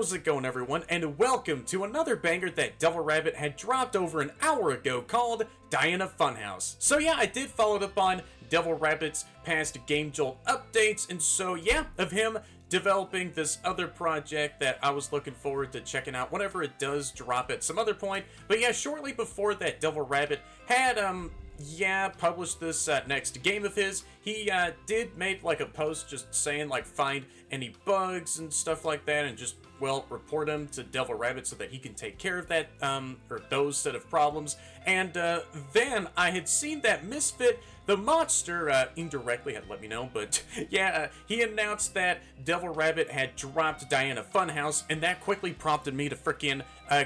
How's it going, everyone, and welcome to another banger that DevilRabbit had dropped over an hour ago called Diana Funhouse. So yeah, I did follow it up on DevilRabbit's past Game Jolt updates, and so yeah, of him developing this other project that I was looking forward to checking out whenever it does drop at some other point. But yeah, shortly before that, DevilRabbit had, published this next game of his. He did make like a post just saying like find any bugs and stuff like that and just, well, report them to DevilRabbit so that he can take care of that, or those set of problems. And then I had seen that Misfit the monster indirectly had let me know, but yeah, he announced that DevilRabbit had dropped Diana Funhouse, and that quickly prompted me to frickin'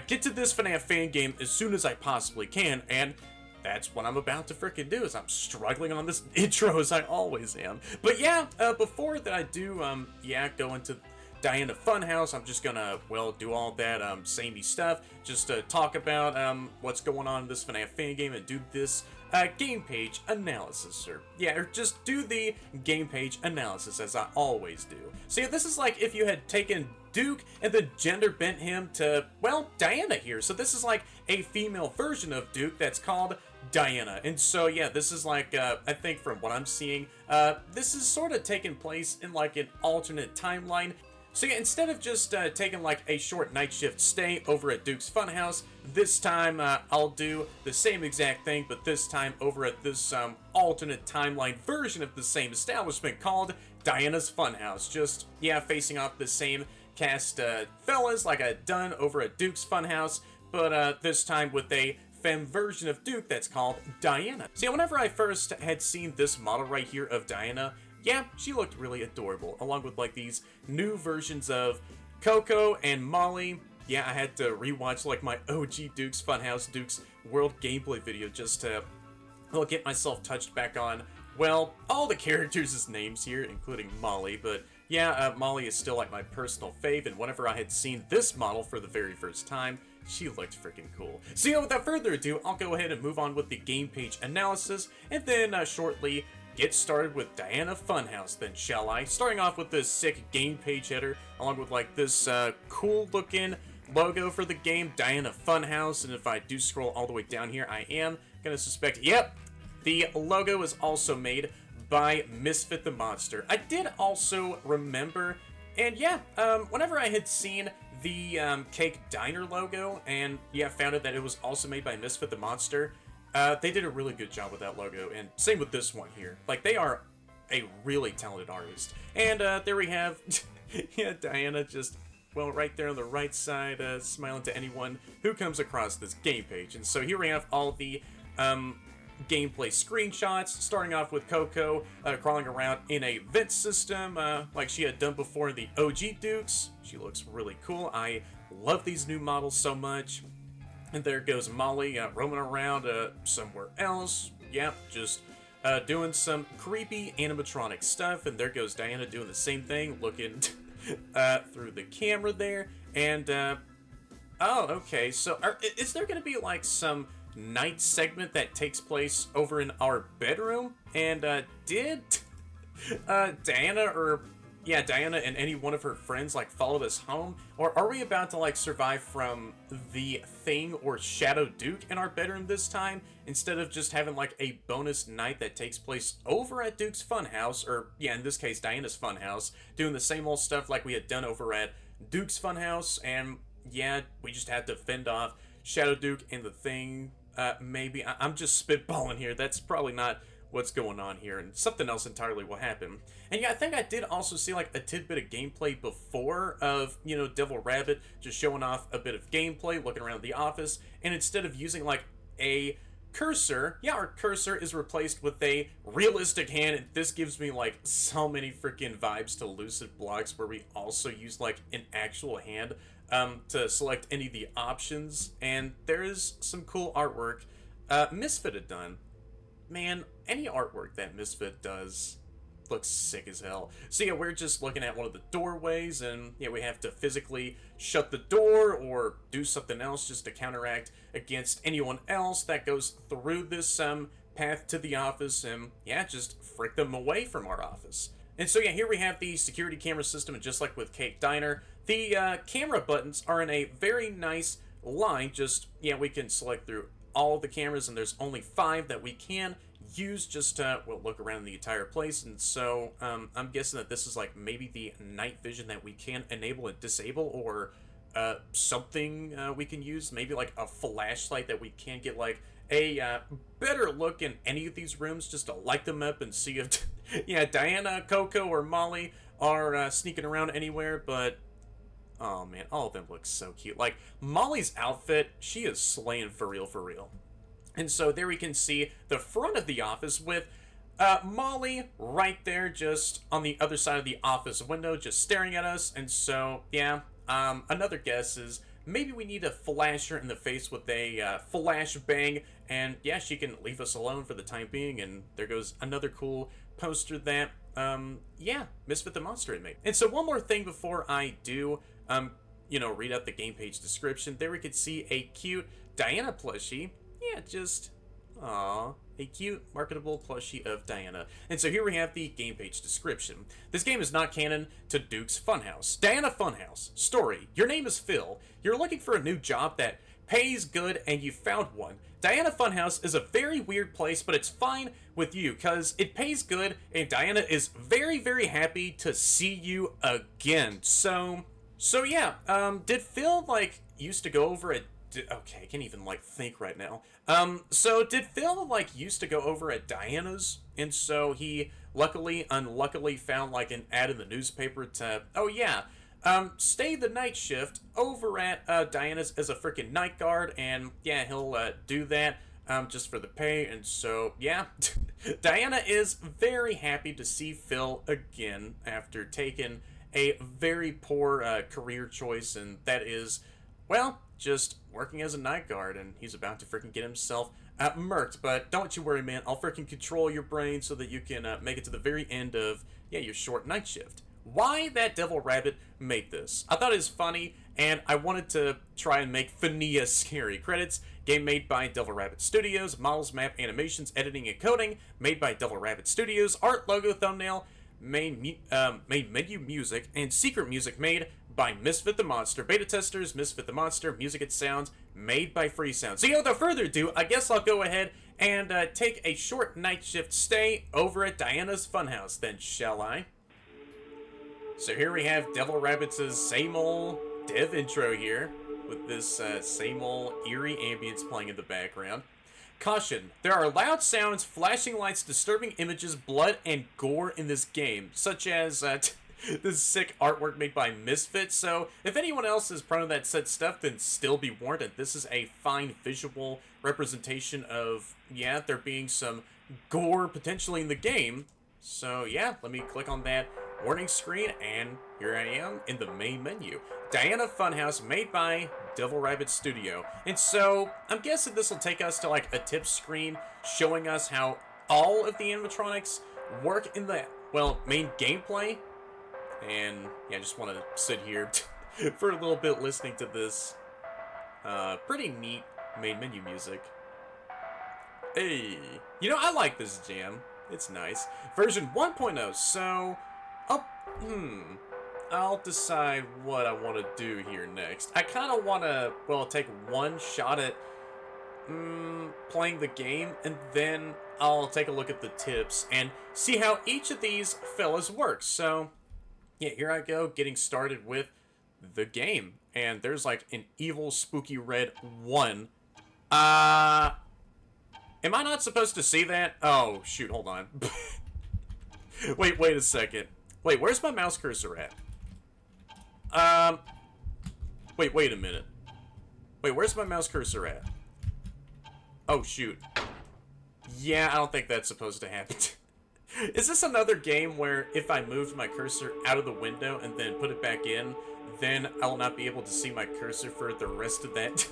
get to this FNAF Fangame as soon as I possibly can, and that's what I'm about to frickin' do, is I'm struggling on this intro as I always am. But yeah, before that I do, go into Diana Funhouse, I'm just gonna, well, do all that samey stuff, just to talk about what's going on in this FNAF Fangame and do this game page analysis, or just do the game page analysis as I always do. So yeah, this is like if you had taken Duke and then gender bent him to, well, Diana here. So this is like a female version of Duke that's called Diana. And so yeah, this is like, I think from what I'm seeing, this is sort of taking place in like an alternate timeline. So yeah, instead of just taking like a short night shift stay over at Duke's Funhouse, this time I'll do the same exact thing, but this time over at this alternate timeline version of the same establishment called Diana's Funhouse. Just, yeah, facing off the same cast fellas like I'd done over at Duke's Funhouse, but this time with a femme version of Duke that's called Diana. So yeah, whenever I first had seen this model right here of Diana, yeah, she looked really adorable, along with like these new versions of Coco and Molly. Yeah, I had to rewatch like my OG Duke's Funhouse, Duke's World gameplay video just to, well, get myself touched back on, well, all the characters' names here, including Molly. But yeah, Molly is still like my personal fave, and whenever I had seen this model for the very first time, she looked freaking cool. So yeah, without further ado, I'll go ahead and move on with the game page analysis, and then shortly get started with Diana Funhouse then, shall I? Starting off with this sick game page header, along with like this cool looking logo for the game, Diana Funhouse, and if I do scroll all the way down here, I am gonna suspect, yep, the logo is also made by Misfit the Monster. I did also remember, and yeah, whenever I had seen the Cake Diner logo, and yeah, found out that it was also made by Misfit the Monster, they did a really good job with that logo, and same with this one here. Like, they are a really talented artist. And there we have, yeah, Diana just, well, right there on the right side, smiling to anyone who comes across this game page. And so here we have all the gameplay screenshots, starting off with Coco crawling around in a vent system like she had done before in the OG Dukes. She looks really cool. I love these new models so much. And there goes Molly roaming around somewhere else. Yep, just doing some creepy animatronic stuff. And there goes Diana doing the same thing, looking through the camera there. And, oh, okay. So is there going to be like some night segment that takes place over in our bedroom? And did Diana and any one of her friends like follow us home? Or are we about to like survive from the Thing or Shadow Duke in our bedroom this time, instead of just having like a bonus night that takes place over at Duke's Funhouse, or yeah, in this case Diana's Funhouse, doing the same old stuff like we had done over at Duke's Funhouse? And yeah, we just had to fend off Shadow Duke and the Thing. Maybe I'm just spitballing here. That's probably not what's going on here, and something else entirely will happen. And yeah, I think I did also see like a tidbit of gameplay before of, you know, DevilRabbit just showing off a bit of gameplay, looking around the office, and instead of using like a cursor, yeah, our cursor is replaced with a realistic hand, and this gives me like so many freaking vibes to Lucid Blocks, where we also use like an actual hand to select any of the options. And there is some cool artwork Misfit had done. Man, any artwork that Misfit does looks sick as hell. So yeah, we're just looking at one of the doorways, and yeah, we have to physically shut the door or do something else just to counteract against anyone else that goes through this path to the office, and yeah, just frick them away from our office. And so yeah, here we have the security camera system, and just like with Cake Diner, The camera buttons are in a very nice line. Just, yeah, we can select through all the cameras, and there's only 5 that we can use just to, well, look around the entire place. And so I'm guessing that this is like maybe the night vision that we can enable and disable, or something we can use, maybe like a flashlight that we can get like a better look in any of these rooms, just to light them up and see if yeah, Diana, Coco, or Molly are sneaking around anywhere. But oh man, all of them look so cute. Like Molly's outfit, she is slaying for real, for real. And so there we can see the front of the office with Molly right there, just on the other side of the office window, just staring at us. And so, yeah, another guess is maybe we need to flash her in the face with a flash bang, and yeah, she can leave us alone for the time being. And there goes another cool poster that, yeah, Misfit the Monster had made. And so one more thing before I do, you know, read out the game page description. There we could see a cute Diana plushie. Yeah, just, aww, a cute, marketable plushie of Diana. And so here we have the game page description. This game is not canon to Duke's Funhouse. Diana Funhouse. Story. Your name is Phil. You're looking for a new job that pays good, and you found one. Diana Funhouse is a very weird place, but it's fine with you, because it pays good, and Diana is very, very happy to see you again. So yeah, did Phil, like, used to go over at... Okay, I can't even, like, think right now. So did Phil, like, used to go over at Diana's? And so he, luckily, unluckily, found, like, an ad in the newspaper to... Oh, yeah. Stay the night shift over at, Diana's as a freaking night guard. And, yeah, he'll, do that, just for the pay. And so, yeah. Diana is very happy to see Phil again after taking a very poor, career choice. And that is, well, just working as a night guard, and he's about to freaking get himself murked. But don't you worry, man. I'll freaking control your brain so that you can make it to the very end of, yeah, your short night shift. Why that DevilRabbit made this? I thought it was funny, and I wanted to try and make FNAF scary. Credits: game made by DevilRabbitStudios, models, map, animations, editing, and coding made by DevilRabbitStudios, art, logo, thumbnail, made menu music, and secret music made by Misfit the Monster. Beta testers, Misfit the Monster. Music and sounds made by Freesound. So, without further ado, I guess I'll go ahead and take a short night shift stay over at Diana's Funhouse then, shall I? So here we have DevilRabbit's same old dev intro here, with this same old eerie ambience playing in the background. Caution: there are loud sounds, flashing lights, disturbing images, blood, and gore in this game, such as this sick artwork made by Misfit. So if anyone else is prone to that said stuff, then still be warned that this is a fine visual representation of, yeah, there being some gore potentially in the game. So yeah, let me click on that warning screen, and here I am in the main menu. Diana Funhouse, made by DevilRabbitStudio. And so I'm guessing this will take us to like a tip screen showing us how all of the animatronics work in the, well, main gameplay. And yeah, I just want to sit here for a little bit listening to this pretty neat main menu music. Hey, you know, I like this jam. It's nice. Version 1.0, so I'll decide what I want to do here next. I kind of want to, well, take one shot at playing the game, and then I'll take a look at the tips and see how each of these fellas works. So yeah, here I go, getting started with the game. And there's like an evil, spooky red 1. Am I not supposed to see that? Oh, shoot, hold on. Wait a second. Wait, where's my mouse cursor at? Wait a minute. Wait, where's my mouse cursor at? Oh, shoot. Yeah, I don't think that's supposed to happen. Is this another game where if I moved my cursor out of the window and then put it back in, then I will not be able to see my cursor for the rest of that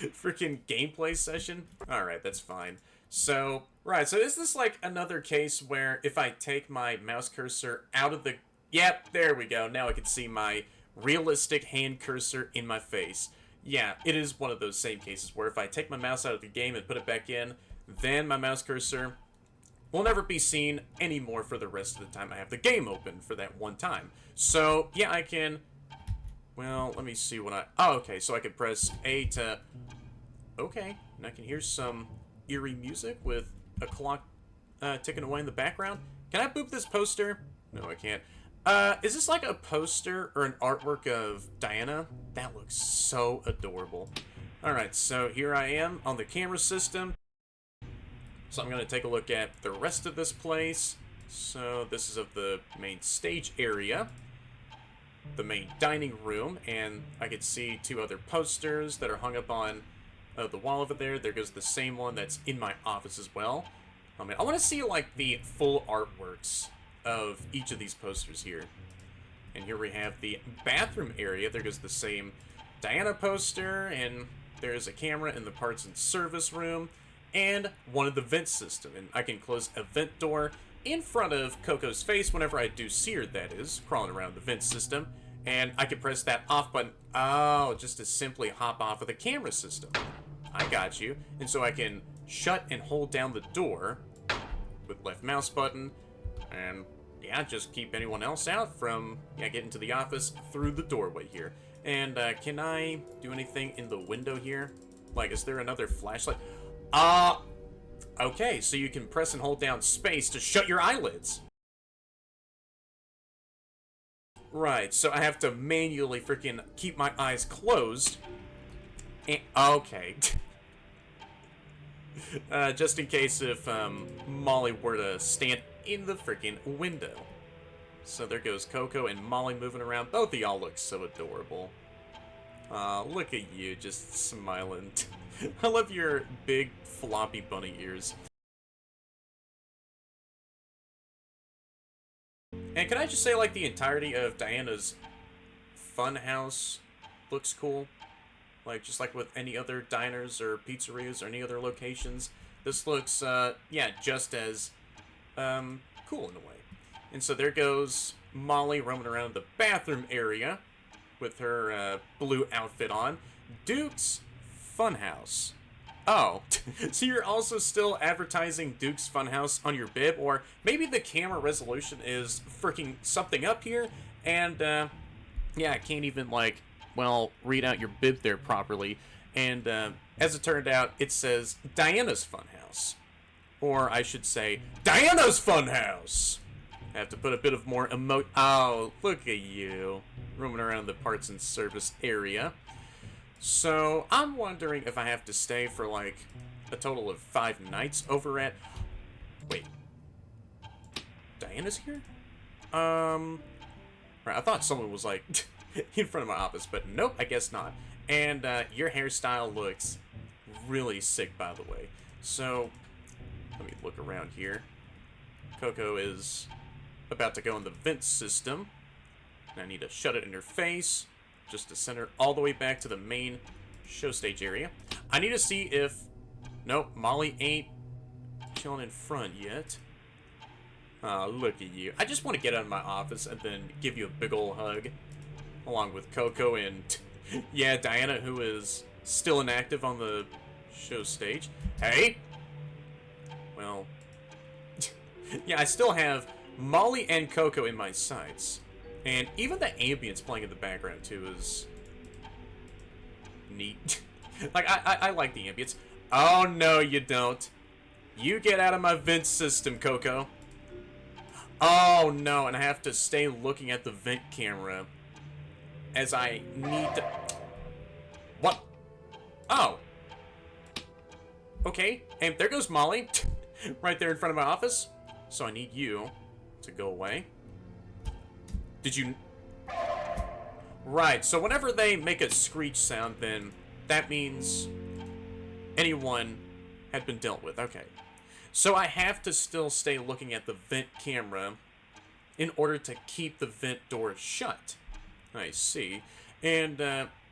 freaking gameplay session? Alright, that's fine. So, right, so is this like another case where if I take my mouse cursor out of the... Yep, there we go. Now I can see my realistic hand cursor in my face. Yeah, it is one of those same cases where if I take my mouse out of the game and put it back in, then my mouse cursor will never be seen anymore for the rest of the time I have the game open for that one time. So, yeah, I can Well, let me see what I... Oh, okay, so I could press A to... Okay, and I can hear some eerie music with a clock ticking away in the background. Can I boop this poster? No, I can't. Is this like a poster or an artwork of Diana? That looks so adorable. Alright, so here I am on the camera system. So I'm going to take a look at the rest of this place. So this is of the main stage area, the main dining room, and I can see two other posters that are hung up on the wall over there. There goes the same one that's in my office as well. I mean, I want to see like the full artworks of each of these posters here. And here we have the bathroom area. There goes the same Diana poster, and there's a camera in the parts and service room, and one of the vent system. And I can close a vent door in front of Coco's face whenever I do see her, that is, crawling around the vent system. And I can press that off button, oh, just to simply hop off of the camera system. I got you. And so I can shut and hold down the door with left mouse button, and yeah, just keep anyone else out from, yeah, getting to the office through the doorway here. And can I do anything in the window here? Like, is there another flashlight? Okay, so you can press and hold down space to shut your eyelids. Right, so I have to manually freaking keep my eyes closed. And, okay. Just in case if Molly were to stand in the freaking window. So there goes Coco and Molly moving around. Both of y'all look so adorable. Look at you, just smiling. I love your big floppy bunny ears. And can I just say, like, the entirety of Diana's Funhouse looks cool? Like, just like with any other diners or pizzerias or any other locations, this looks, yeah, just as, cool in a way. And so there goes Molly roaming around the bathroom area with her, blue outfit on. Duke's Funhouse. Oh, so you're also still advertising Duke's Funhouse on your bib, or maybe the camera resolution is freaking something up here, and, yeah, I can't even, like, well, read out your bib there properly, and, as it turned out, it says Diana's Funhouse. Or, I should say, Diana's Funhouse! I have to put a bit of more oh, look at you, roaming around the parts and service area. So, I'm wondering if I have to stay for, like, a total of 5 nights over at... Wait. Diana's here? Right, I thought someone was, like, in front of my office, but nope, I guess not. And, your hairstyle looks really sick, by the way. So, let me look around here. Coco is about to go in the vent system. And I need to shut it in her face, just to send her all the way back to the main show stage area. I need to see if... Nope, Molly ain't chilling in front yet. Oh, look at you. I just want to get out of my office and then give you a big ol' hug. Along with Coco and... yeah, Diana, who is still inactive on the show stage. Hey! Well... yeah, I still have Molly and Coco in my sights. And even the ambience playing in the background, too, is neat. Like, I like the ambience. Oh, no, you don't. You get out of my vent system, Coco. Oh, no, and I have to stay looking at the vent camera as I need to... What? Oh. Okay, and there goes Molly, right there in front of my office. So I need you to go away. Did you... Right, so whenever they make a screech sound, then that means anyone had been dealt with. Okay. So I have to still stay looking at the vent camera in order to keep the vent door shut. I see. And,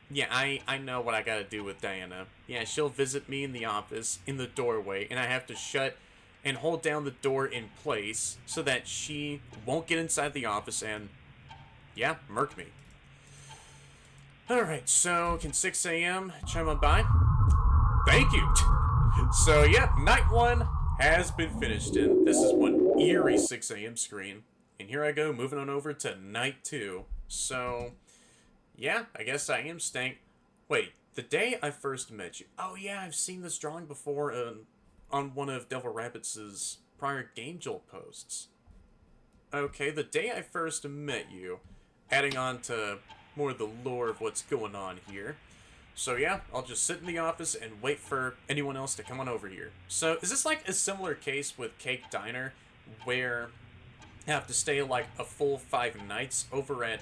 yeah, I know what I gotta do with Diana. Yeah, she'll visit me in the office, in the doorway, and I have to shut and hold down the door in place so that she won't get inside the office and... yeah, murk me. Alright, so can 6 a.m. chime on by? Thank you! So, yeah, night 1 has been finished, and this is one eerie 6 a.m. screen. And here I go, moving on over to night 2. So, Yeah, I guess I am staying. Wait, the day I first met you. Oh yeah, I've seen this drawing before on one of DevilRabbit's prior Game Jolt posts. Okay, the day I first met you, adding on to more of the lore of what's going on here. So yeah, I'll just sit in the office and wait for anyone else to come on over here. So is this like a similar case with Cake Diner, where you have to stay like a full 5 nights over at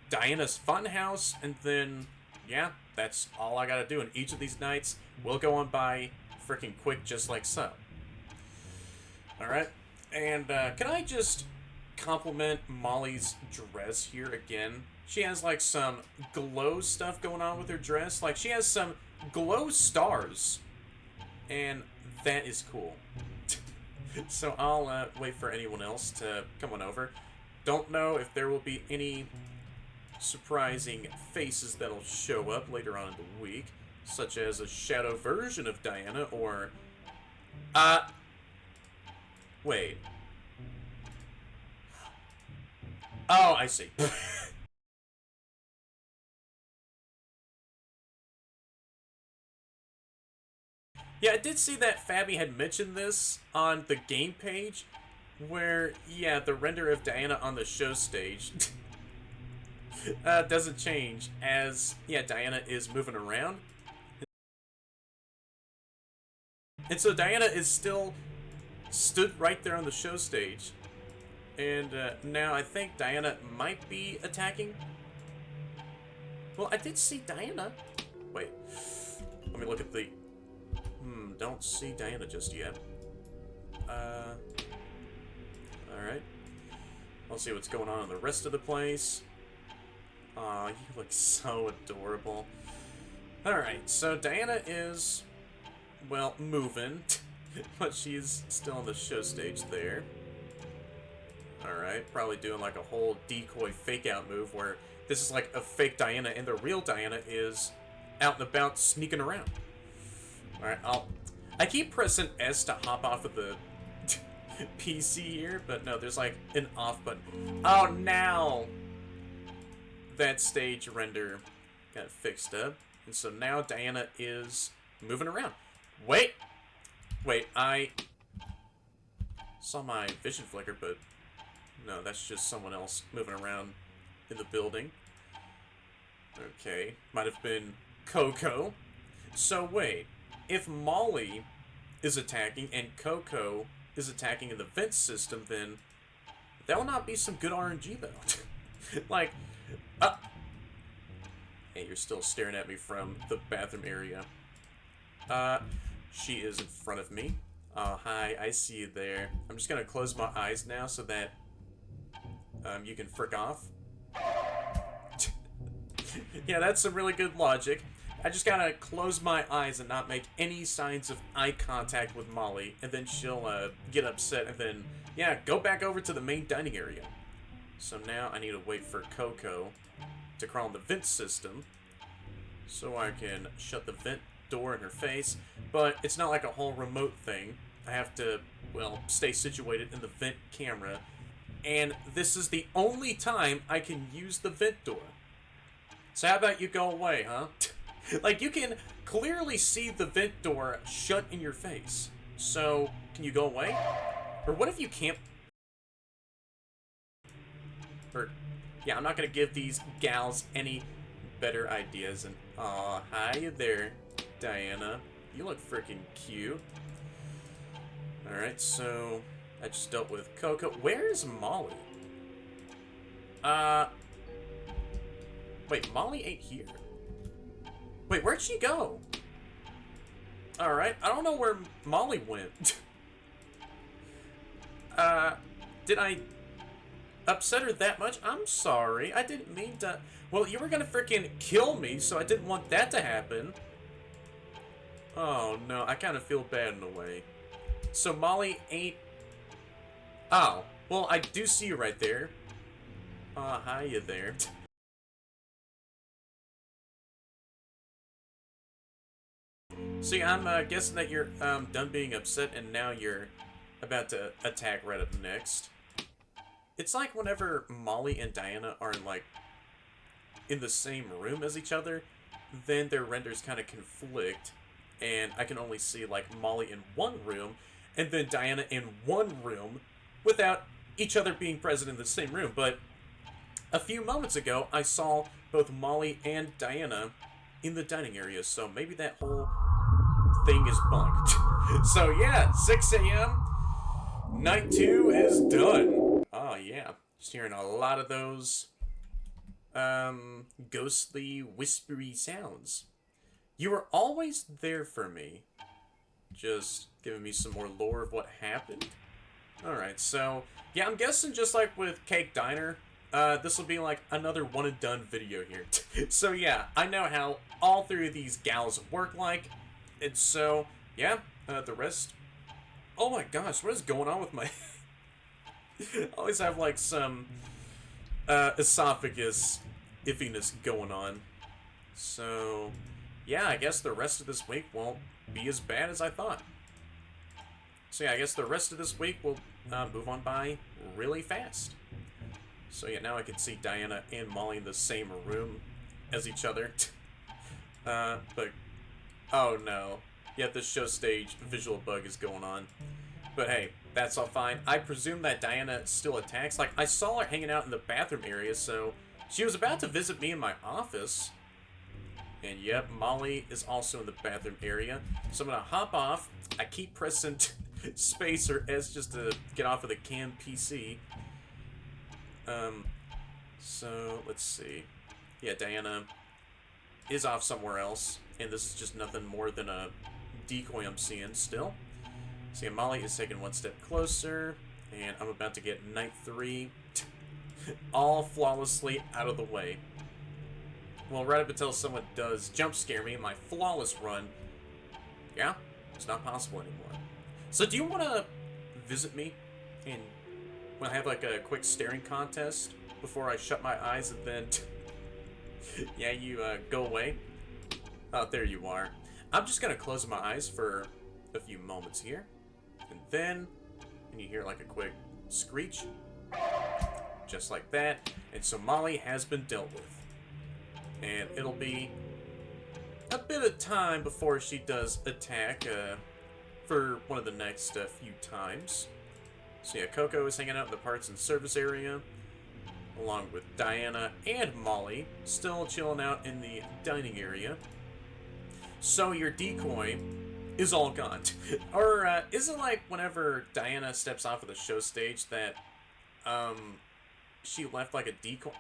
Diana's Funhouse, and then, yeah, that's all I gotta do, and each of these nights will go on by freaking quick just like so. Alright, and can I just compliment Molly's dress here again? She has like some glow stuff going on with her dress. Like she has some glow stars, and that is cool. So I'll wait for anyone else to come on over. Don't know if there will be any surprising faces that'll show up later on in the week, such as a shadow version of Diana, or wait. Oh, I see. Yeah, I did see that Fabi had mentioned this on the game page, where, yeah, the render of Diana on the show stage doesn't change as, yeah, Diana is moving around. And so Diana is still stood right there on the show stage. And now I think Diana might be attacking. Well, I did see Diana. Wait, let me look at the... don't see Diana just yet. Alright. I'll see what's going on in the rest of the place. Aw, you look so adorable. Alright, so Diana is, well, moving. But she's still on the show stage there. Alright, probably doing like a whole decoy fake-out move where this is like a fake Diana and the real Diana is out and about sneaking around. Alright, I keep pressing S to hop off of the PC here, but no, there's like an off button. Oh, now that stage render got fixed up. And so now Diana is moving around. Wait, I saw my vision flicker, but no, that's just someone else moving around in the building. Okay, might have been Coco. So wait, if Molly is attacking and Coco is attacking in the vent system, then that will not be some good RNG though. Like, hey, you're still staring at me from the bathroom area. She is in front of me. Oh, hi, I see you there. I'm just gonna close my eyes now so that you can frick off. Yeah, that's some really good logic. I just gotta close my eyes and not make any signs of eye contact with Molly, and then she'll get upset, and then, yeah, go back over to the main dining area. So now I need to wait for Coco to crawl in the vent system so I can shut the vent door in her face, but it's not like a whole remote thing. I have to, well, stay situated in the vent camera, and this is the only time I can use the vent door. So how about you go away, huh? Like, you can clearly see the vent door shut in your face. So, can you go away? Or what if you can't... Or, yeah, I'm not gonna give these gals any better ideas. And, aw, hi there, Diana. You look freaking cute. Alright, so I just dealt with Coco. Where is Molly? Wait, Molly ain't here. Wait, where'd she go? Alright, I don't know where Molly went. Did I upset her that much? I'm sorry, I didn't mean to... Well, you were gonna freaking kill me, so I didn't want that to happen. Oh, no, I kind of feel bad in a way. So Molly ain't... Oh, well, I do see you right there. Hi, you there. See, I'm guessing that you're done being upset and now you're about to attack right up next. It's like whenever Molly and Diana are in, like, in the same room as each other, then their renders kind of conflict, and I can only see, like, Molly in one room, and then Diana in one room, without each other being present in the same room. But a few moments ago, I saw both Molly and Diana in the dining area, so maybe that whole thing is bugged. So yeah, 6 a.m., night 2 is done. Oh yeah, just hearing a lot of those ghostly, whispery sounds. You were always there for me. Just giving me some more lore of what happened. Alright, so, yeah, I'm guessing just like with Cake Diner, this will be like another one and done video here. So yeah, I know how all three of these gals work like. And so, yeah, the rest... Oh my gosh, what is going on with my... I always have like some esophagus iffiness going on. So, yeah, I guess the rest of this week won't be as bad as I thought. So yeah, I guess the rest of this week will move on by really fast. So yeah, now I can see Diana and Molly in the same room as each other. But, oh no. Yeah, the show stage visual bug is going on. But hey, that's all fine. I presume that Diana still attacks. Like, I saw her hanging out in the bathroom area, so she was about to visit me in my office. And yep, Molly is also in the bathroom area. So I'm gonna hop off. I keep pressing space or S just to get off of the cam PC. So let's see. Yeah, Diana is off somewhere else, and this is just nothing more than a decoy I'm seeing still. So yeah, Molly is taking one step closer, and I'm about to get night 3 all flawlessly out of the way. Well, right up until someone does jump scare me in my flawless run, yeah, it's not possible anymore. So do you want to visit me and want to have like a quick staring contest before I shut my eyes and then yeah, you go away? Oh, there you are. I'm just gonna close my eyes for a few moments here, and then you hear like a quick screech, just like that. And so Molly has been dealt with. And it'll be a bit of time before she does attack for one of the next few times. So yeah, Coco is hanging out in the parts and service area, along with Diana and Molly, still chilling out in the dining area. So your decoy is all gone. Or is it like whenever Diana steps off of the show stage that she left like a decoy?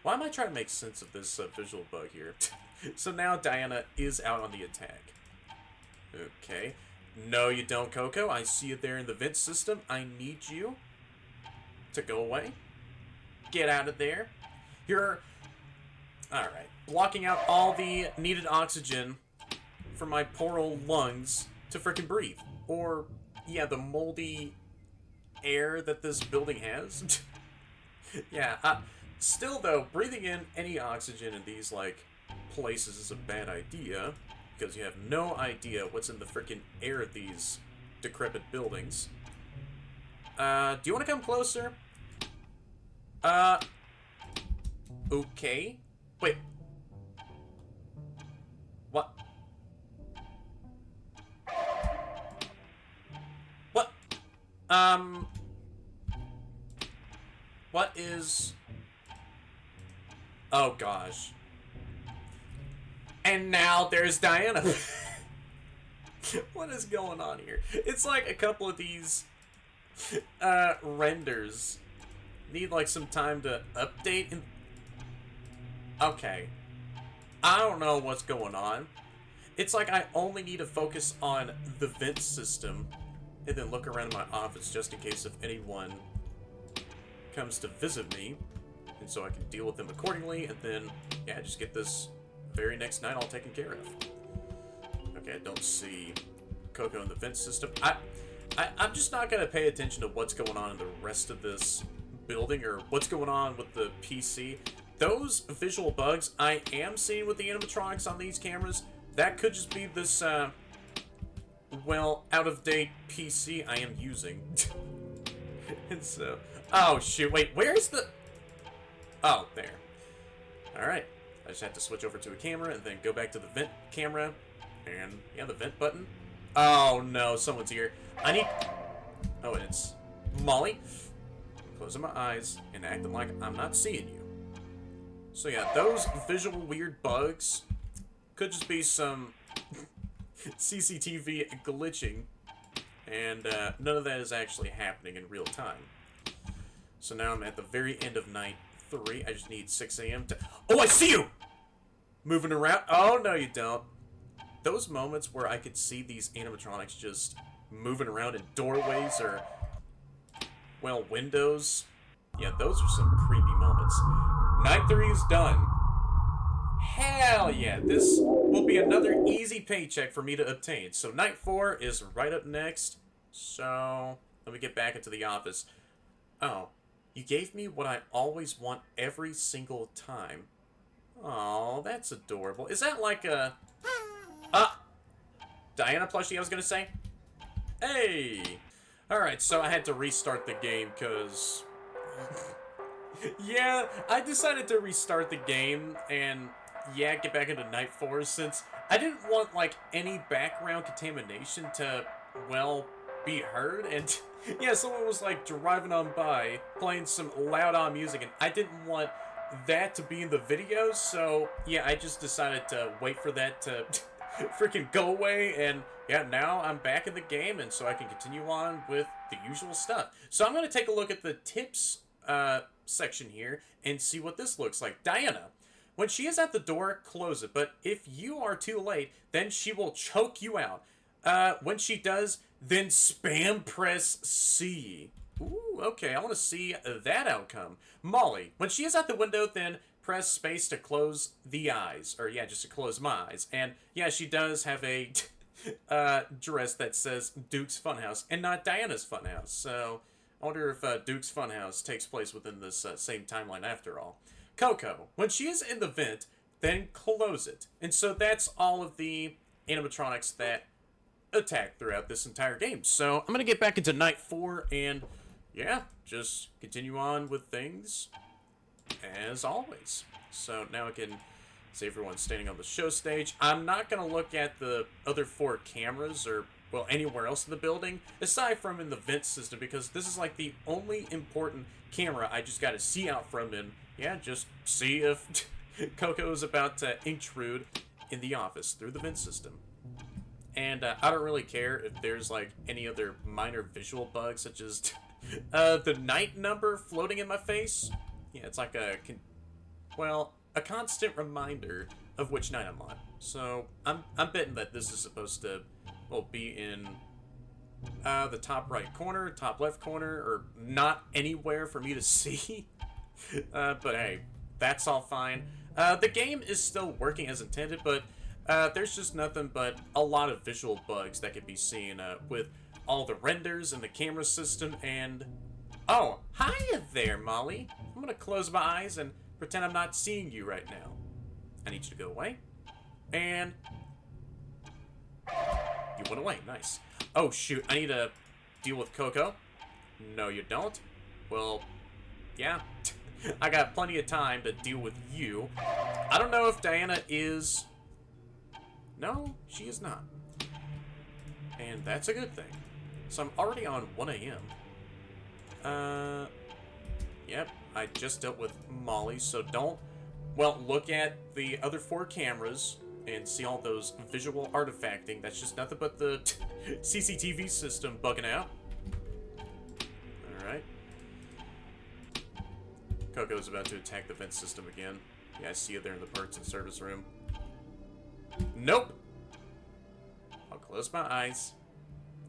Why am I trying to make sense of this visual bug here? So now Diana is out on the attack. Okay. No, you don't, Coco. I see you there in the vent system. I need you to go away. Get out of there. You're... Alright. Blocking out all the needed oxygen for my poor old lungs to frickin' breathe. Or, yeah, the moldy air that this building has. Yeah, still, though, breathing in any oxygen in these, like, places is a bad idea, because you have no idea what's in the frickin' air of these decrepit buildings. Do you want to come closer? Okay. Wait. What? What? What is... Oh, gosh. And now there's Diana. What is going on here? It's like a couple of these renders need like some time to update. And okay. I don't know what's going on. It's like I only need to focus on the vent system and then look around my office just in case if anyone comes to visit me. And so I can deal with them accordingly, and then, yeah, just get this very next night all taken care of. Okay, I don't see Coco in the vent system. I'm just not going to pay attention to what's going on in the rest of this building, or what's going on with the PC. Those visual bugs I am seeing with the animatronics on these cameras, that could just be this, well, out-of-date PC I am using. And so... Oh, shoot, wait, where's the... Oh, there. Alright. I just have to switch over to a camera and then go back to the vent camera. And, yeah, the vent button. Oh, no, someone's here. I need... Oh, it's Molly. Closing my eyes and acting like I'm not seeing you. So, yeah, those visual weird bugs could just be some CCTV glitching. And none of that is actually happening in real time. So now I'm at the very end of night 3. I just need 6 a.m. to... Oh, I see you! Moving around. Oh, no, you don't. Those moments where I could see these animatronics just moving around in doorways or, well, windows. Yeah, those are some creepy moments. Night 3 is done. Hell yeah, this will be another easy paycheck for me to obtain. So night 4 is right up next. So, let me get back into the office. Oh, you gave me what I always want every single time. Oh, that's adorable. Is that like a... Diana plushie, I was gonna say? Hey! Alright, so I had to restart the game, because... yeah, I decided to restart the game, and... yeah, get back into Night 4, since I didn't want, like, any background contamination to, well, be heard, and... yeah, someone was, like, driving on by, playing some loud-on music, and I didn't want that to be in the video, so, yeah, I just decided to wait for that to freaking go away, and, yeah, now I'm back in the game, and so I can continue on with the usual stuff. So I'm going to take a look at the tips section here, and see what this looks like. Diana. When she is at the door, close it, but if you are too late, then she will choke you out. When she does, then spam press C. Ooh, okay, I want to see that outcome. Molly, when she is at the window, then press space to close the eyes. Or, yeah, just to close my eyes. And, yeah, she does have a dress that says Duke's Funhouse and not Diana's Funhouse. So, I wonder if Duke's Funhouse takes place within this same timeline after all. Coco, when she is in the vent, then close it. And so that's all of the animatronics that attack throughout this entire game. So I'm going to get back into Night 4 and, yeah, just continue on with things as always. So now I can see everyone standing on the show stage. I'm not going to look at the other 4 cameras or, well, anywhere else in the building, aside from in the vent system, because this is like the only important camera I just got to see out from and, yeah, just see if Coco is about to intrude in the office through the vent system. And I don't really care if there's, like, any other minor visual bugs, such as the night number floating in my face. Yeah, it's like a constant reminder of which night I'm on. So I'm betting that this is supposed to, well, be in the top right corner, top left corner, or not anywhere for me to see. But hey, that's all fine. The game is still working as intended, but there's just nothing but a lot of visual bugs that can be seen with all the renders and the camera system. And oh, hi there, Molly. I'm gonna close my eyes and pretend I'm not seeing you right now. I need you to go away. And you went away. Nice. Oh shoot, I need to deal with Coco. No, you don't. Well, yeah. I got plenty of time to deal with you. I don't know if Diana is... No, she is not. And that's a good thing. So I'm already on 1 a.m. Yep, I just dealt with Molly, so don't, well, look at the other 4 cameras and see all those visual artifacting. That's just nothing but the CCTV system bugging out. Alright. Coco's about to attack the vent system again. Yeah, I see it there in the parts and service room. Nope! I'll close my eyes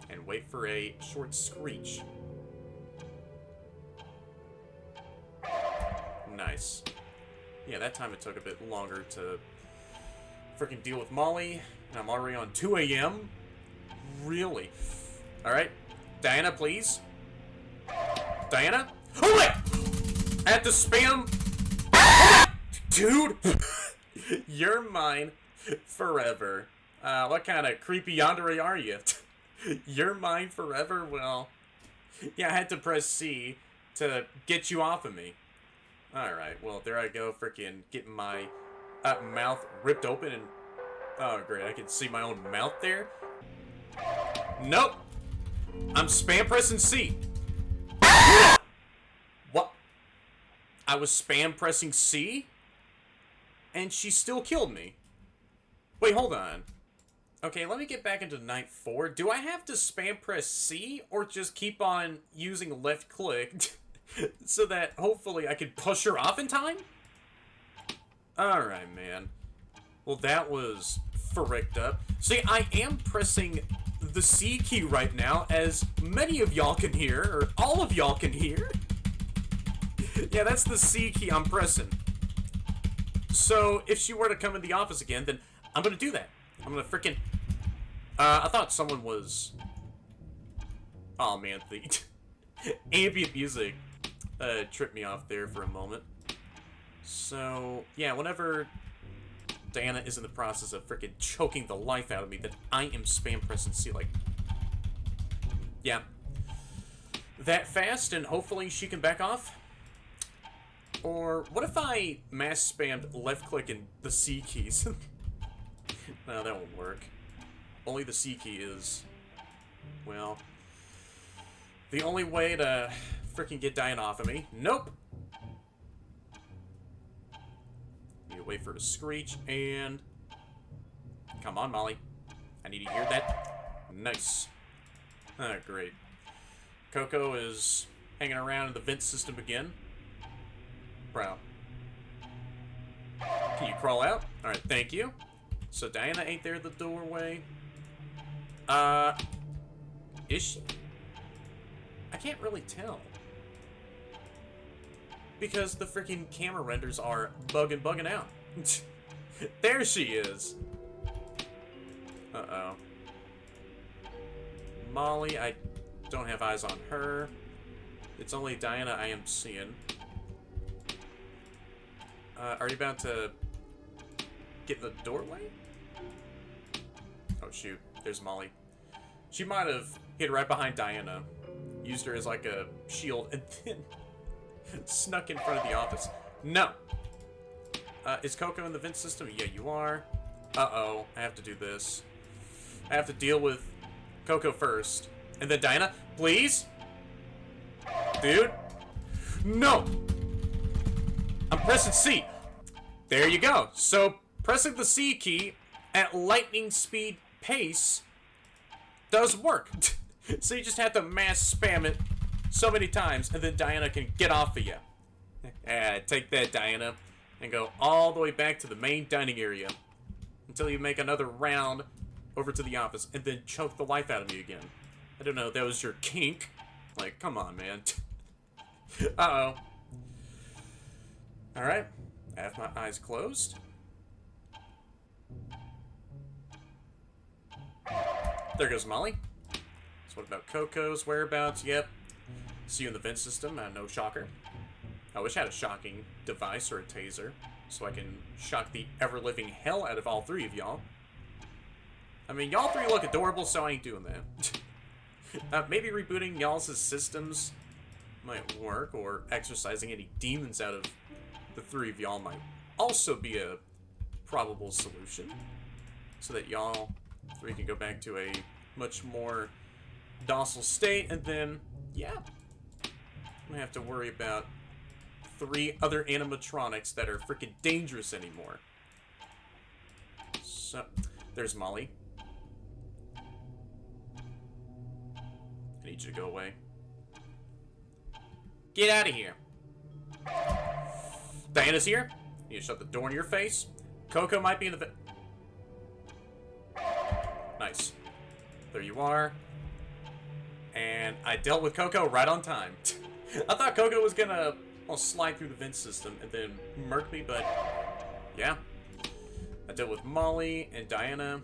and wait for a short screech. Nice. Yeah, that time it took a bit longer to freaking deal with Molly. And I'm already on 2 a.m. Really? Alright. Diana, please. Diana? Oh, wait! I have to spam... Dude! You're mine forever. What kind of creepy yandere are you? You're mine forever? Well, yeah, I had to press C to get you off of me. Alright, well, there I go, freaking getting my mouth ripped open and... Oh, great. I can see my own mouth there. Nope. I'm spam pressing C. What? I was spam pressing C? And she still killed me. Wait, hold on. Okay, let me get back into night 4. Do I have to spam press C or just keep on using left click so that hopefully I can push her off in time? Alright, man. Well, that was fricked up. See, I am pressing the C key right now, as many of y'all can hear, or all of y'all can hear. Yeah, that's the C key I'm pressing. So, if she were to come in the office again, then I'm gonna do that. I'm gonna frickin'... I thought someone was... Oh, man, the ambient music tripped me off there for a moment. So, yeah, whenever Diana is in the process of frickin' choking the life out of me, then I am spam pressing C, like... Yeah. That fast, and hopefully she can back off? Or, what if I mass spammed left-click and the C keys? No, that won't work. Only the C key is... Well... The only way to frickin' get Diana off of me. Nope! Need to wait for it to screech, and... Come on, Molly. I need to hear that. Nice. Ah, great. Coco is hanging around in the vent system again. Bro. Can you crawl out? Alright, thank you. So Diana ain't there at the doorway. Is she? I can't really tell. Because the freaking camera renders are bugging out. There she is. Uh-oh. Molly, I don't have eyes on her. It's only Diana I am seeing. Are you about to get in the doorway? Oh, shoot. There's Molly. She might have hid right behind Diana, used her as like a shield, and then snuck in front of the office. No! Is Coco in the vent system? Yeah, you are. Uh-oh. I have to do this. I have to deal with Coco first. And then Diana, please? Dude? No! I'm pressing C. There you go. So, pressing the C key at lightning speed pace does work. So you just have to mass spam it so many times, and then Diana can get off of you. Take that, Diana, and go all the way back to the main dining area until you make another round over to the office, and then choke the life out of me again. I don't know, that was your kink? Like, come on, man. Uh-oh. Alright. I have my eyes closed. There goes Molly. So what about Coco's whereabouts? Yep. See you in the vent system. No shocker. I wish I had a shocking device or a taser, so I can shock the ever-living hell out of all three of y'all. I mean, y'all three look adorable, so I ain't doing that. Maybe rebooting y'all's systems might work, or exorcising any demons out of the three of y'all might also be a probable solution, so that y'all three can go back to a much more docile state, and then, yeah, I don't have to worry about 3 other animatronics that are freaking dangerous anymore. So, there's Molly. I need you to go away. Get out of here. Diana's here. You shut the door in your face. Coco might be in the... Nice. There you are. And I dealt with Coco right on time. I thought Coco was gonna slide through the vent system and then murk me, but yeah. I dealt with Molly and Diana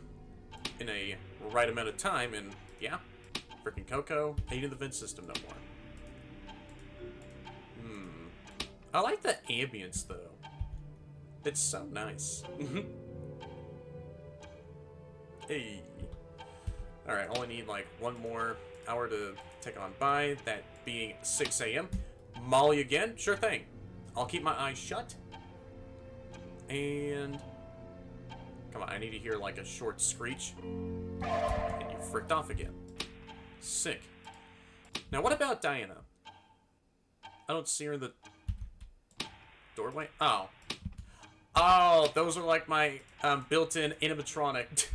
in a right amount of time, and yeah. Freaking Coco ain't in the vent system no more. I like the ambience, though. It's so nice. Hey. Alright, only need like 1 more hour to take on by, that being 6 a.m. Molly again? Sure thing. I'll keep my eyes shut. And come on, I need to hear like a short screech. And you fricked off again. Sick. Now what about Diana? I don't see her in the doorway. Oh. Oh, those are like my built-in animatronic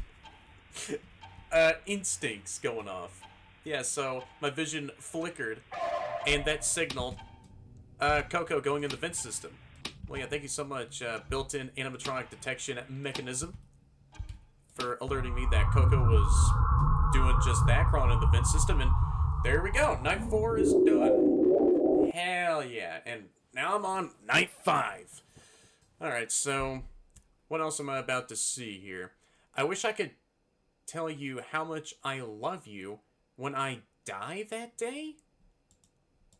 instincts going off. Yeah, so my vision flickered, and that signaled Coco going in the vent system. Well, yeah, thank you so much, built-in animatronic detection mechanism, for alerting me that Coco was doing just that, crawling in the vent system, and there we go. Night 4 is done. Hell yeah. And now I'm on night 5. Alright, so what else am I about to see here? I wish I could tell you how much I love you when I die that day?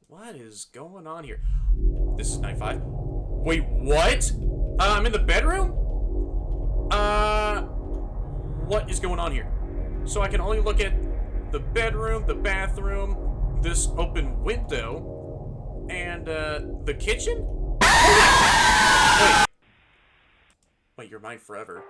What is going on here? This is night 5. Wait, what? I'm in the bedroom? What is going on here? So I can only look at the bedroom, the bathroom, this open window, and, the kitchen? Wait. Wait, you're mine forever.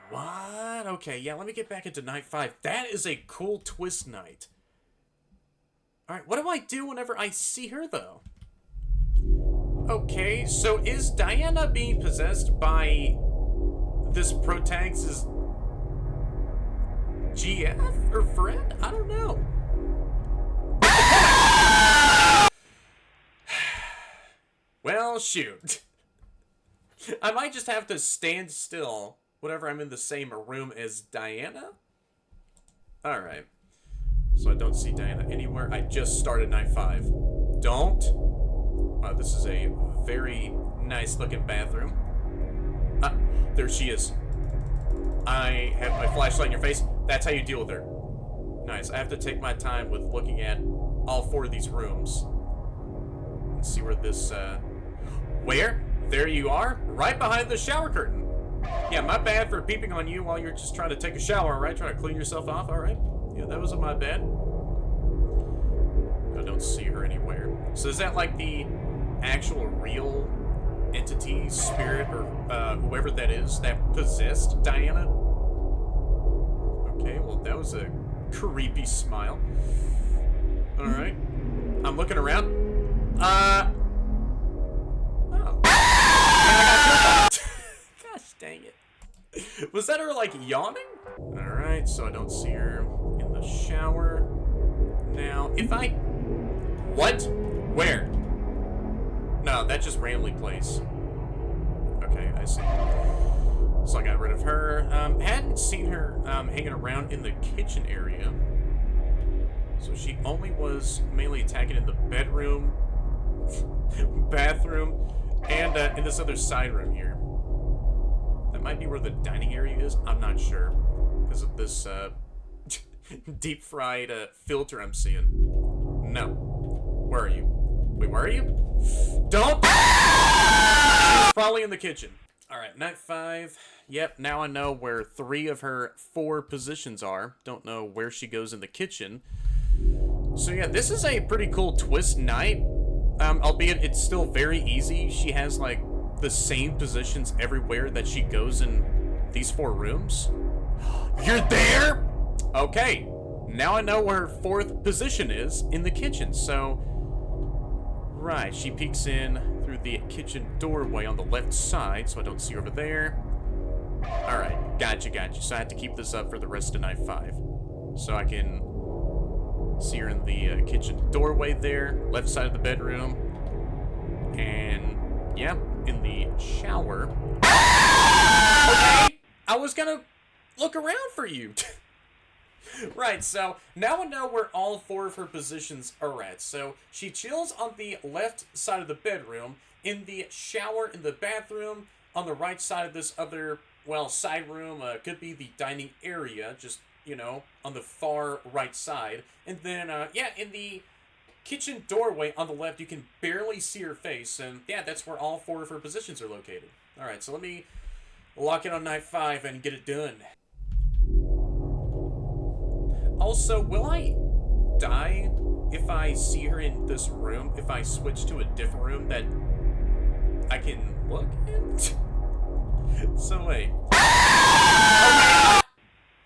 What? Okay, yeah, let me get back into night 5. That is a cool twist night. Alright, what do I do whenever I see her, though? Okay, so is Diana being possessed by this protagonist's GF or friend? I don't know. Well, shoot. I might just have to stand still whenever I'm in the same room as Diana. Alright. So I don't see Diana anywhere. I just started night 5. Don't. This is a very nice looking bathroom. There she is. I have my flashlight in your face. That's how you deal with her. Nice. I have to take my time with looking at all 4 of these rooms. Let's see where this, Where? There you are, right behind the shower curtain. Yeah, my bad for peeping on you while you're just trying to take a shower, alright? Trying to clean yourself off, alright? Yeah, that wasn't my bad. I don't see her anywhere. So is that like the actual real entity, spirit, or whoever that is that possessed Diana? Okay, well that was a creepy smile. Alright. I'm looking around. Oh. Gosh dang it. Was that her, like, yawning? Alright, so I don't see her in the shower. Now, if I... What? Where? No, that just randomly plays. Okay, I see. So I got rid of her. Hadn't seen her hanging around in the kitchen area. So she only was mainly attacking in the bedroom, bathroom, and in this other side room here. That might be where the dining area is. I'm not sure because of this deep fried filter I'm seeing. No. Where are you? Wait, where are you? Don't! She's probably in the kitchen. Alright, night 5. Yep, now I know where 3 of her 4 positions are. Don't know where she goes in the kitchen. So yeah, this is a pretty cool twist night. Albeit it's still very easy. She has, like, the same positions everywhere that she goes in these 4 rooms. You're there? Okay. Now I know where her 4th position is in the kitchen, so... Right, she peeks in through the kitchen doorway on the left side, so I don't see her over there. Alright, gotcha. So I have to keep this up for the rest of night 5. So I can see her in the kitchen doorway there, left side of the bedroom. And, yeah, in the shower. Okay, I was gonna look around for you. Right, so now I know where all 4 of her positions are at. So she chills on the left side of the bedroom, in the shower in the bathroom, on the right side of this other, well, side room, could be the dining area, just, you know, on the far right side. And then, yeah, in the kitchen doorway on the left, you can barely see her face, and yeah, that's where all 4 of her positions are located. Alright, so let me lock in on night 5 and get it done. Also, will I die if I see her in this room, if I switch to a different room that I can look in? So wait. Okay.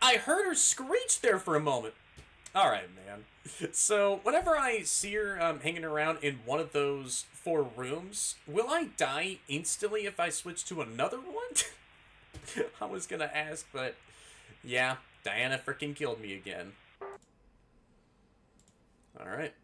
I heard her screech there for a moment. Alright, man. So, whenever I see her hanging around in one of those 4 rooms, will I die instantly if I switch to another one? I was gonna ask, but yeah, Diana freaking killed me again. Alright.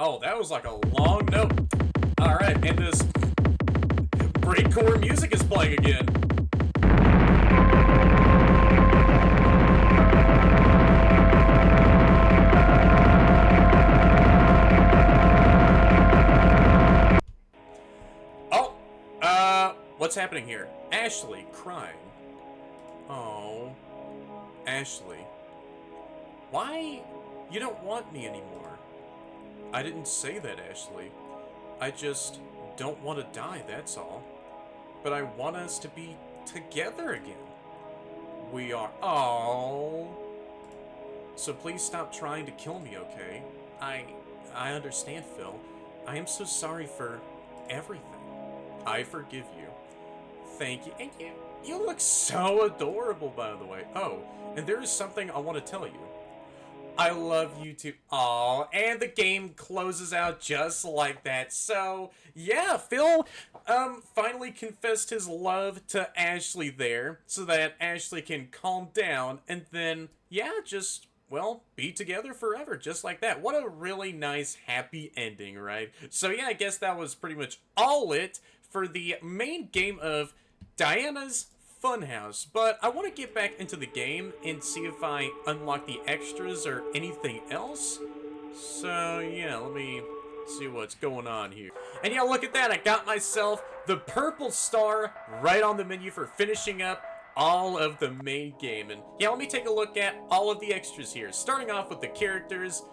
Oh, that was like a long note. Alright, and this breakcore music is playing again. What's happening here? Ashley crying. Oh, Ashley. Why? You don't want me anymore. I didn't say that, Ashley. I just don't want to die, that's all. But I want us to be together again. We are. Oh. So please stop trying to kill me, okay? I understand, Phil. I am so sorry for everything. I forgive you. Thank you. And you look so adorable, by the way. Oh, and there is something I want to tell you. I love you too. Aw, and the game closes out just like that. So, yeah, Phil finally confessed his love to Ashley there so that Ashley can calm down and then, yeah, just, well, be together forever, just like that. What a really nice, happy ending, right? So, yeah, I guess that was pretty much all it for the main game of Diana's Funhouse, but I want to get back into the game and see if I unlock the extras or anything else. So, yeah, let me see what's going on here. And yeah, look at that, I got myself the purple star right on the menu for finishing up all of the main game. And yeah, let me take a look at all of the extras here. Starting off with the characters,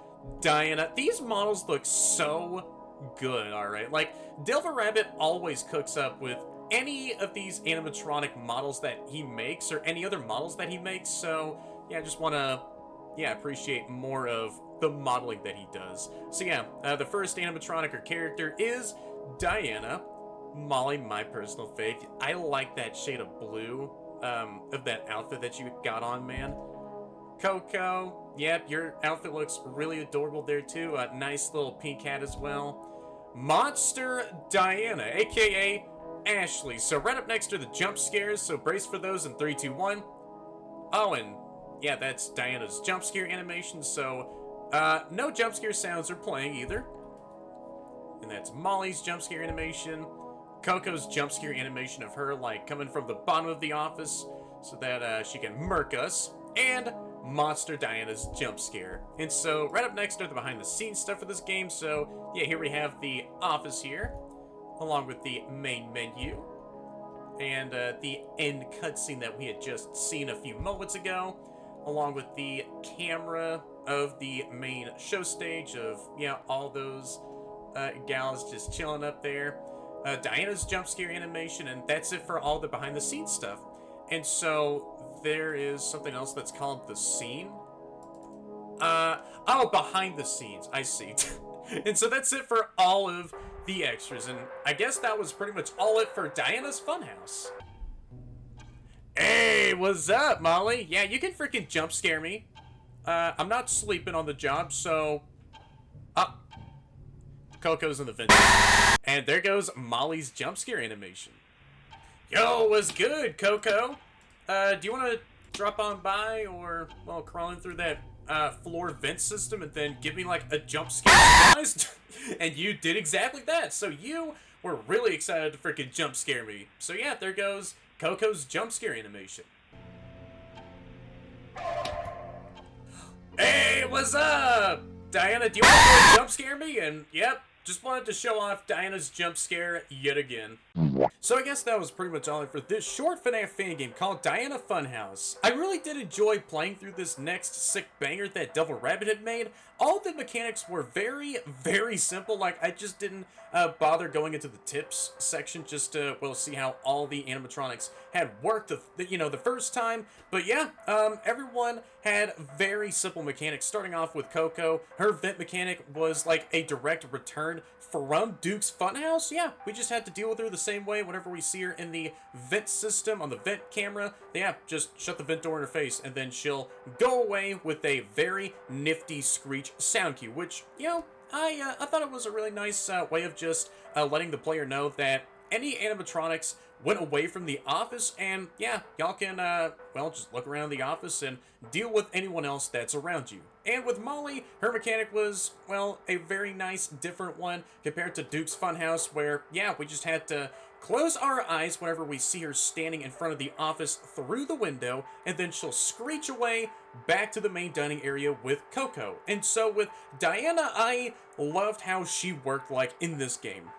Diana. These models look so good, alright? Like, DevilRabbit always cooks up with any of these animatronic models that he makes, or any other models that he makes, so yeah, I just want to, yeah, appreciate more of the modeling that he does. So yeah, the first animatronic or character is Diana. Molly, my personal fave. I like that shade of blue of that outfit that you got on, man. Coco, yep, your outfit looks really adorable there too. A nice little pink hat as well. Monster Diana, aka Ashley. So right up next are the jump scares, so brace for those in 3, 2, 1. Oh, and yeah, that's Diana's jump scare animation, so no jump scare sounds are playing either. And that's Molly's jump scare animation. Coco's jump scare animation of her, like, coming from the bottom of the office so that she can murk us. And Monster Diana's jump scare. And so right up next are the behind the scenes stuff for this game, so yeah, here we have the office here, along with the main menu, and the end cutscene that we had just seen a few moments ago, along with the camera of the main show stage of, yeah, all those gals just chilling up there. Diana's jump scare animation, and that's it for all the behind the scenes stuff. And so there is something else that's called the scene. Oh, behind the scenes, I see. And so that's it for all of the extras, and I guess that was pretty much all it for Diana's Funhouse. Hey, what's up, Molly? Yeah, you can freaking jump scare me. I'm not sleeping on the job, so... Coco's in the vent. And there goes Molly's jump scare animation. Yo, what's good, Coco? Do you want to drop on by, or, well, crawl in through that floor vent system and then give me like a jump scare, guys? And you did exactly that. So you were really excited to freaking jump scare me. So yeah, there goes Coco's jump scare animation. Hey, what's up? Diana, do you want to jump scare me? And yep, just wanted to show off Diana's jump scare yet again. So I guess that was pretty much all for this short FNAF Fangame called Diana Funhouse. I really did enjoy playing through this next sick banger that DevilRabbit had made. All the mechanics were very, very simple. Like, I just didn't bother going into the tips section just to, well, see how all the animatronics had worked, the first time. But yeah, everyone had very simple mechanics, starting off with Coco. Her vent mechanic was like a direct return from Duke's Funhouse. Yeah, we just had to deal with her the same way whenever we see her in the vent system, on the vent camera. Yeah, just shut the vent door in her face, and then she'll go away with a very nifty screech sound cue, which, I thought it was a really nice way of just letting the player know that any animatronics went away from the office, and yeah, y'all can, well, just look around the office and deal with anyone else that's around you. And with Molly, her mechanic was, well, a very nice, different one compared to Duke's Funhouse, where, yeah, we just had to close our eyes whenever we see her standing in front of the office through the window, and then she'll screech away back to the main dining area with Coco. And so with Diana, I loved how she worked like in this game.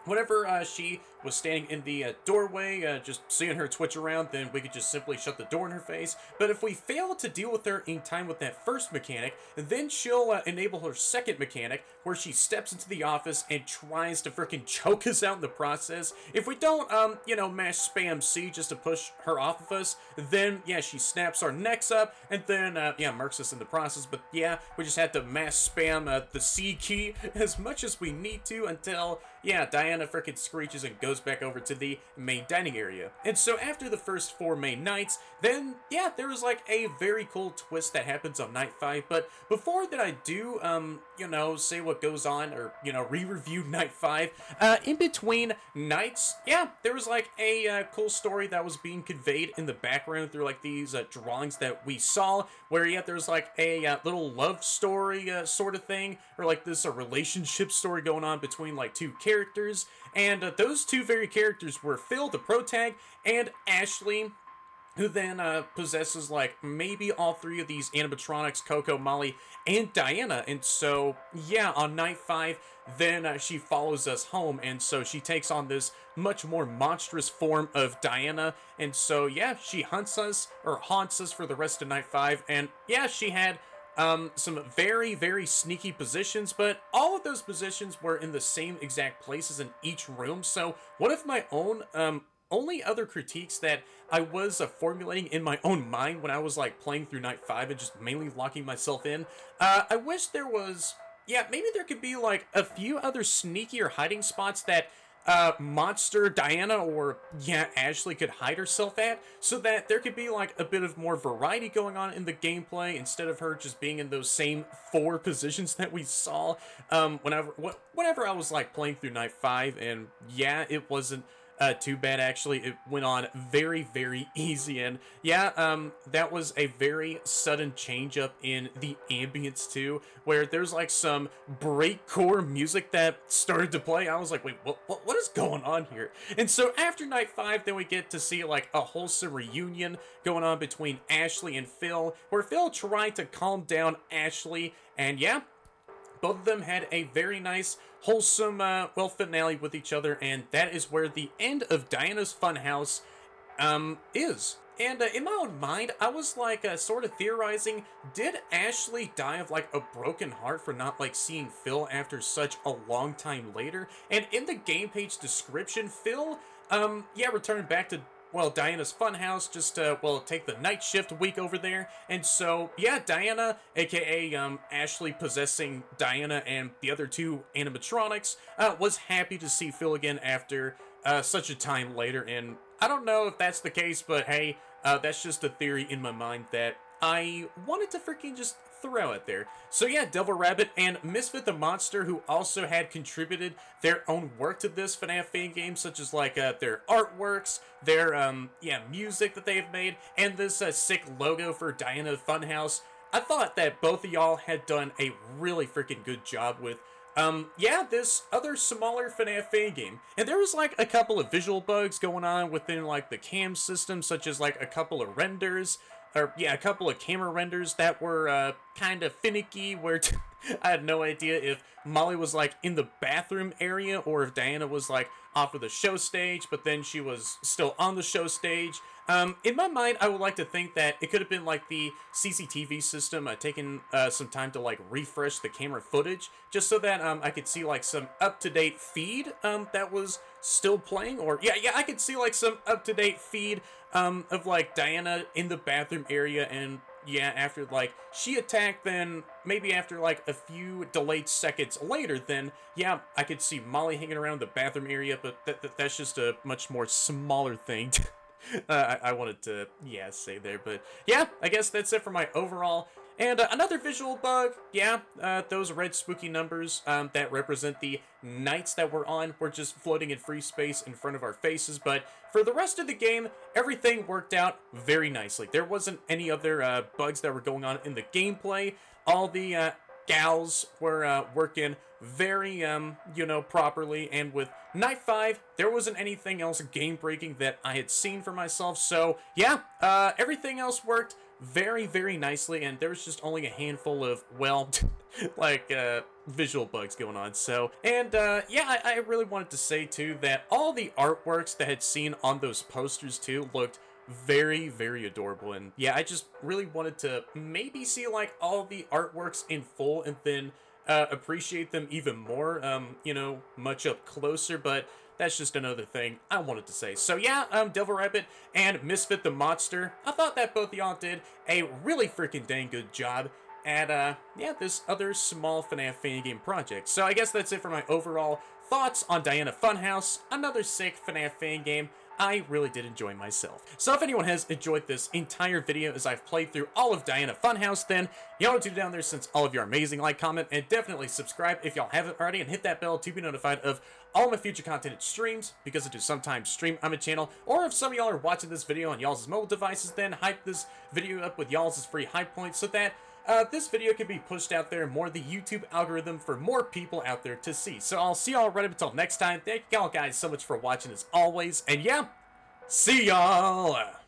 Whenever she was standing in the doorway, just seeing her twitch around, then we could just simply shut the door in her face. But if we fail to deal with her in time with that first mechanic, then she'll enable her second mechanic, where she steps into the office and tries to freaking choke us out in the process. If we don't, mash spam C just to push her off of us, then, yeah, she snaps our necks up, and then, murks us in the process. But, yeah, we just had to mash spam the C key as much as we need to until, yeah, Diana freaking screeches and goes back over to the main dining area. And so after the first 4 main nights, then, yeah, there was like a very cool twist that happens on night 5. But before that I do, say what goes on, or, re-review night 5, in between nights, yeah, there was like a cool story that was being conveyed in the background through like these drawings that we saw, where, yeah, there's like a little love story sort of thing, or like this relationship story going on between like 2 characters. And those 2 very characters were Phil, the protag, and Ashley, who then possesses like maybe all 3 of these animatronics, Coco, Molly, and Diana. And so, yeah, on night 5, then she follows us home, and so she takes on this much more monstrous form of Diana. And so, yeah, she haunts us for the rest of night 5, and yeah, she had some very, very sneaky positions, but all of those positions were in the same exact places in each room. So one of my own only other critiques that I was formulating in my own mind when I was like playing through night 5 and just mainly locking myself in, I wish there was, yeah, maybe there could be like a few other sneakier hiding spots that monster Diana or, yeah, Ashley could hide herself at, so that there could be like a bit of more variety going on in the gameplay instead of her just being in those same 4 positions that we saw whenever I was like playing through night 5. And yeah, it wasn't too bad, actually. It went on very, very easy, and yeah, that was a very sudden change up in the ambience too, where there's like some breakcore music that started to play. I was like, wait, what is going on here? And so after night 5, then we get to see like a wholesome reunion going on between Ashley and Phil, where Phil tried to calm down Ashley, and yeah, both of them had a very nice, wholesome, finale with each other, and that is where the end of Diana's Funhouse, is. And in my own mind, I was like, sort of theorizing, did Ashley die of like a broken heart for not like seeing Phil after such a long time later? And in the game page description, Phil, returned back to, well, Diana's Funhouse, just to, take the Nightshift week over there. And so, yeah, Diana, aka, Ashley possessing Diana and the other 2 animatronics, was happy to see Phil again after, such a time later. And I don't know if that's the case, but hey, that's just a theory in my mind that I wanted to freaking just throw out there. So yeah, DevilRabbit and Misfit the Monster, who also had contributed their own work to this FNAF Fangame, such as like their artworks, their music that they have made, and this sick logo for Diana Funhouse. I thought that both of y'all had done a really freaking good job with this other smaller FNAF Fangame. And there was like a couple of visual bugs going on within like the cam system, such as like a couple of renders, a couple of camera renders that were kind of finicky, where I had no idea if Molly was like in the bathroom area or if Diana was like off of the show stage, but then she was still on the show stage. In my mind, I would like to think that it could have been like the CCTV system taking some time to like refresh the camera footage, just so that I could see like some up-to-date feed that was still playing, or I could see like some up-to-date feed of like Diana in the bathroom area, and yeah, after like she attacked, then maybe after like a few delayed seconds later, then yeah, I could see Molly hanging around the bathroom area, but that's just a much more smaller thing I wanted to, yeah, say there, but yeah, I guess that's it for my overall. And another visual bug, yeah, those red spooky numbers that represent the nights that we're on were just floating in free space in front of our faces, but for the rest of the game, everything worked out very nicely. There wasn't any other bugs that were going on in the gameplay. All the gals were working very, properly, and with Night 5, there wasn't anything else game-breaking that I had seen for myself, so yeah, everything else worked very, very nicely, and there was just only a handful of, well, like, visual bugs going on, so, and, yeah, I really wanted to say, too, that all the artworks that I had seen on those posters, too, looked very, very adorable, and yeah, I just really wanted to maybe see, like, all the artworks in full, and then, appreciate them even more, much up closer, but that's just another thing I wanted to say. So yeah, DevilRabbit and Misfit the Monster, I thought that both y'all did a really freaking dang good job at, yeah, this other small FNAF Fangame project. So I guess that's it for my overall thoughts on Diana Funhouse, another sick FNAF Fangame. I really did enjoy myself. So if anyone has enjoyed this entire video as I've played through all of Diana Funhouse, then y'all know what to do down there since all of you are amazing. Like, comment, and definitely subscribe if y'all haven't already, and hit that bell to be notified of all my future content and streams, because I do sometimes stream on my channel, or if some of y'all are watching this video on y'all's mobile devices, then hype this video up with y'all's free hype points so that this video can be pushed out there more the YouTube algorithm for more people out there to see. So I'll see y'all right up until next time. Thank y'all guys so much for watching as always. And yeah, see y'all!